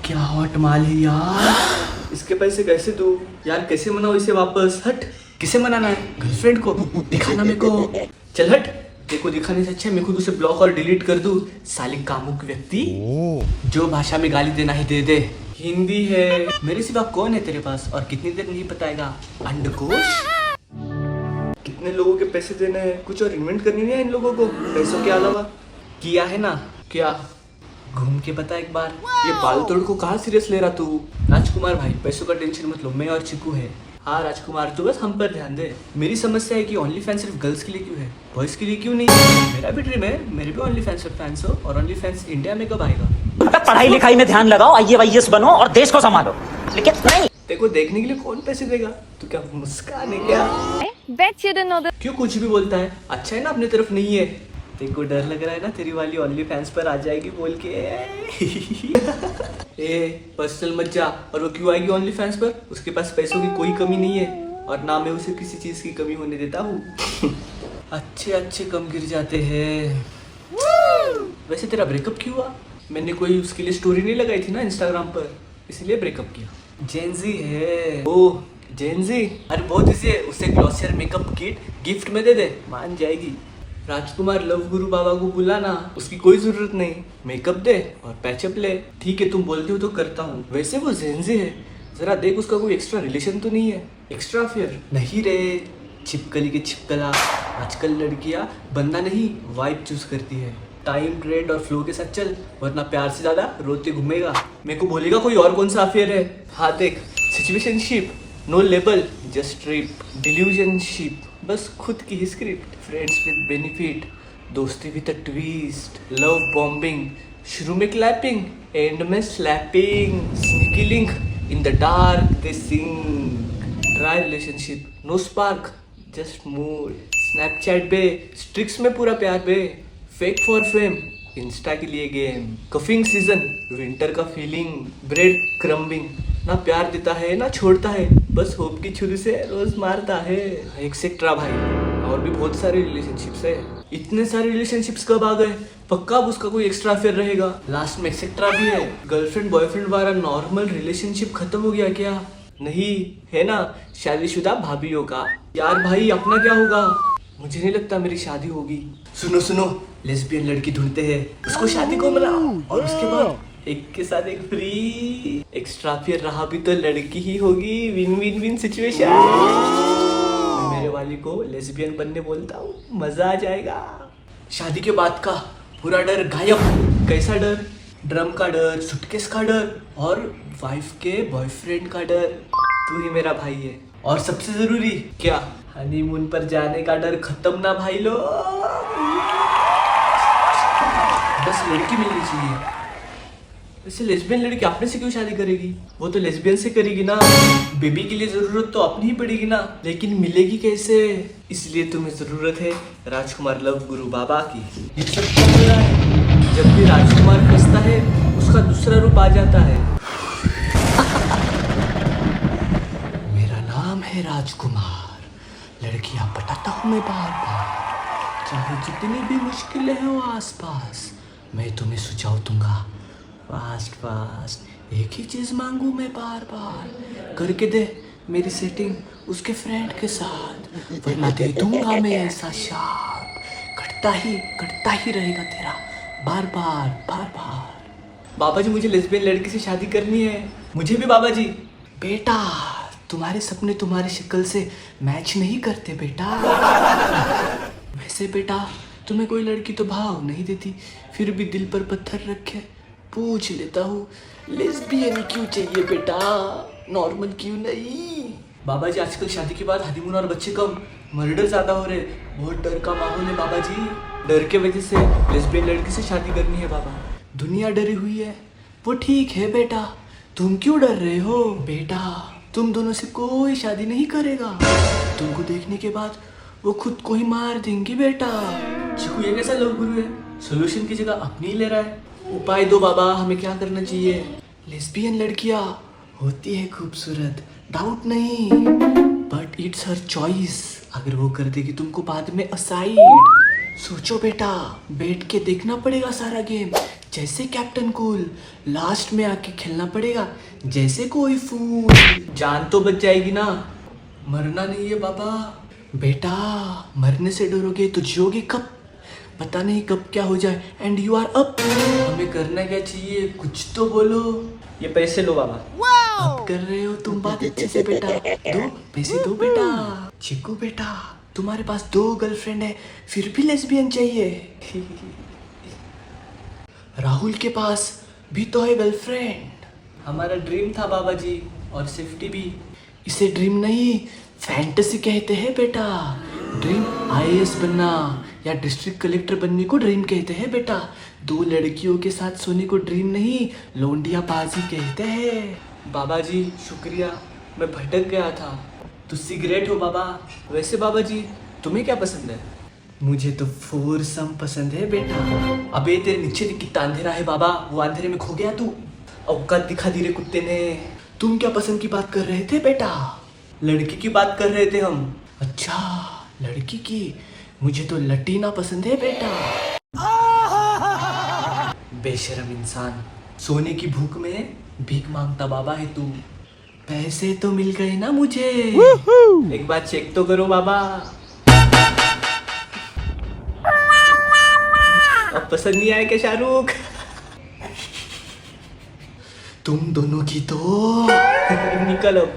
क्या हॉट माल है यार। इसके पैसे कैसे दूं यार, कैसे मनाओ इसे वापस। हट, किसे मनाना है? गर्लफ्रेंड को दिखाना मेरे को। चल हट, तेरे को दिखाने से अच्छा मैं खुद उसे ब्लॉक और डिलीट कर दूं। साले कामुक व्यक्ति, जो भाषा में गाली देना ही दे दे। हिंदी है मेरे सिवा कौन है तेरे पास, और कितनी देर नहीं बताएगा। अंडकोश, कितने लोगों के पैसे देने हैं, कुछ और इन्वेंट करनी नहीं है इन लोगों को पैसों के अलावा। किया है ना क्या, घूम के बता एक बार। ये बाल तोड़ को कहाँ सीरियस ले रहा तू। राजकुमार भाई पैसों का टेंशन मत लो, मैं और चिकू है। हाँ राजकुमार, तू बस हम पर ध्यान दे। मेरी समस्या है कि ओनली फैंस सिर्फ गर्ल्स के लिए क्यों है, बॉयज के लिए क्यों नहीं। मेरा भी ड्रीम है, मेरे भी ओनली फैंस फैंस हो। और ओनली फैंस इंडिया में कब आएगा। पढ़ाई लिखाई में ध्यान लगाओ, IAS बनो और देश को संभालो। लेकिन नहीं, देखो देखने के लिए कौन पैसे देगा। तू क्या मुस्कान है क्या? Bet you didn't know that. क्यों कुछ भी बोलता है। अच्छा है ना अपनी तरफ नहीं है। तेरे को डर लग रहा है ना तेरी वाली ओनली फैंस पर आ जाएगी बोल के। ए पर्सनल मत जा। और वो क्यों आएगी ओनली फैंस पर, उसके पास पैसों की कोई कमी नहीं है, और ना मैं उसे किसी चीज की कमी होने देता हूँ। अच्छे अच्छे कम गिर जाते हैं। वैसे तेरा ब्रेकअप क्यों हुआ? मैंने कोई उसके लिए स्टोरी नहीं लगाई थी ना इंस्टाग्राम पर, इसलिए ब्रेकअप किया। जेंजी है ओ, जेंजी। अरे बहुत इजी है, उसे ग्लॉसियर मेकअप किट गिफ्ट में दे दे, मान जाएगी। राजकुमार लव गुरु बाबा को बुलाना, उसकी कोई जरूरत नहीं। मेकअप दे और पैचअप ले। ठीक है तुम बोलते हो तो करता हूँ। वैसे वो जेंजी है, जरा देख उसका कोई एक्स्ट्रा रिलेशन तो नहीं है। एक्स्ट्रा अफेयर नहीं रे, छिपकली के छिपकला। आजकल लड़कियां बंदा नहीं वाइब चूज करती है। टाइम ट्रेंड और फ्लो के साथ चल, वरना प्यार से ज्यादा रोते घूमेगा। मेरे को बोलेगा कोई और कौन सा अफेयर है। हाँ देख, situationship, no label just trip, delusionship बस खुद की ही स्क्रिप्ट, फ्रेंड्स विद बेनिफिट, दोस्ती with a twist, love bombing, शुरू में क्लैपिंग एंड में slapping, sneaky link, in the dark they sing, dry relationship, no spark just mood, Snapchat पे streaks में पूरा प्यार पे, फेक फॉर फेम, इंस्टा के लिए गेम, कफिंग सीजन, विंटर का फीलिंग, ब्रेड क्रम्बिंग, ना प्यार देता है ना छोड़ता है, बस होप की छुरी से रोज मारता है। एक्सेट्रा भाई, और भी बहुत सारे रिलेशनशिप्स है। इतने सारे रिलेशनशिप्स कब आ गए, पक्का अब उसका कोई एक्स्ट्रा अफेयर रहेगा। लास्ट में एक्सेट्रा भी है। गर्लफ्रेंड बॉयफ्रेंड वाला नॉर्मल रिलेशनशिप खत्म हो गया क्या? नहीं है ना, शादीशुदा भाभीियों का। यार भाई अपना क्या होगा, मुझे नहीं लगता मेरी शादी होगी। सुनो सुनो, लेस्बियन लड़की ढूंढते हैं, उसको शादी को मनाओ, और उसके बाद एक के साथ एक फ्री। एक्स्ट्रा अफेयर रहा भी तो लड़की ही होगी, विन विन विन सिचुएशन। मेरे वाली को लेस्बियन बनने बोलता हूँ, मजा आ जाएगा। शादी के बाद का पूरा डर गायब। कैसा डर? ड्रम का डर, सुटकेस का डर, और वाइफ के बॉयफ्रेंड का डर। तू ही मेरा भाई है। और सबसे जरूरी क्या, हनीमून पर जाने का डर खत्म ना भाई लो। बस लड़की मिलनी चाहिए। वैसे लेस्बियन लड़की अपने से क्यों शादी करेगी, वो तो लेस्बियन से करेगी ना। बेबी के लिए जरूरत तो अपनी ही पड़ेगी ना, लेकिन मिलेगी कैसे? इसलिए तुम्हें जरूरत है राजकुमार लव गुरु बाबा की। ये सब क्या हो रहा है? जब भी राजकुमार फंसता है उसका दूसरा रूप आ जाता है। मेरा नाम है राजकुमार, लड़कियां पटाता हूँ मैं बार बार, चाहे जितनी भी मुश्किलें हो आसपास, मैं तुम्हें सुझाव दूंगा फास्ट फास्ट। एक ही चीज मांगू मैं बार बार, करके दे मेरी सेटिंग उसके फ्रेंड के साथ, वरना दे दूंगा मैं ऐसा शाप, कटता ही रहेगा तेरा बार बार बार बार। बाबा जी मुझे लेस्बियन लड़की से शादी करनी है। मुझे भी बाबा जी। बेटा तुम्हारे सपने तुम्हारी शक्ल से मैच नहीं करते बेटा। वैसे बेटा तुम्हें कोई लड़की तो भाव नहीं देती, फिर भी दिल पर पत्थर रखे पूछ लेता हूँ, लेस्बियन क्यों चाहिए बेटा, नॉर्मल क्यों नहीं? बाबा जी आजकल शादी के बाद हनीमून और बच्चे कम, मर्डर ज्यादा हो रहे, बहुत डर का माहौल है बाबा जी। डर के वजह से लेस्बियन लड़की से शादी करनी है बाबा। दुनिया डरी हुई है। वो ठीक है बेटा, तुम क्यों डर रहे हो? बेटा तुम दोनों से कोई शादी नहीं करेगा, तुमको देखने के बाद वो खुद को ही मार देंगे बेटा। चिकू ये कैसा लव गुरु है, सोल्यूशन की जगह अपनी ही ले रहा है। उपाय दो बाबा, हमें क्या करना चाहिए? लेस्बियन लड़कियां होती है खूबसूरत, डाउट नहीं, बट इट्स हर चॉइस। अगर वो कर देगी तुमको बाद में असाइड। सोचो बेटा, बैठ के देखना पड़ेगा सारा गेम, जैसे कैप्टन कूल, लास्ट में आके खेलना पड़ेगा जैसे कोई फूल। जान तो बच जाएगी ना, मरना नहीं है बाबा। बेटा मरने से डरोगे तो जियोगे कब, पता नहीं कब क्या हो जाए। And you are up. हमें करना क्या चाहिए, कुछ तो बोलो। ये पैसे लो बाबा। अब कर रहे हो तुम बात अच्छे से बेटा, दो पैसे दो बेटा। चिकू बेटा तुम्हारे पास 2 गर्लफ्रेंड है फिर भी लेस्बियन चाहिए। राहुल के पास भी तो है गर्लफ्रेंड। हमारा ड्रीम था बाबा जी, और सेफ्टी भी। इसे ड्रीम नहीं फैंटेसी कहते हैं बेटा। ड्रीम आईएएस बनना या डिस्ट्रिक्ट कलेक्टर बनने को ड्रीम कहते हैं बेटा। 2 लड़कियों के साथ सोने को ड्रीम नहीं लोंडिया बाजी कहते हैं। बाबा जी शुक्रिया, मैं भटक गया था। तो सिगरेट हो बाबा। वैसे बाबा जी तुम्हें क्या पसंद है? मुझे तो फोरसम पसंद है बेटा। अबे तेरे नीचे कितना अंधेरा है बाबा, वो अंधेरे में खो गया तू। औकात दिखा दी रे कुत्ते ने। तुम क्या पसंद की बात कर रहे थे बेटा? लड़की की बात कर रहे थे हम। अच्छा लड़की की, मुझे तो लटीना पसंद है बेटा। बेशरम इंसान, सोने की भूख में भीख मांगता बाबा है तू। पैसे तो मिल गए ना मुझे। एक बार चेक तो करो बाबा। अब पसंद नहीं आया क्या शाहरुख? तुम दोनों की तो निकल अब।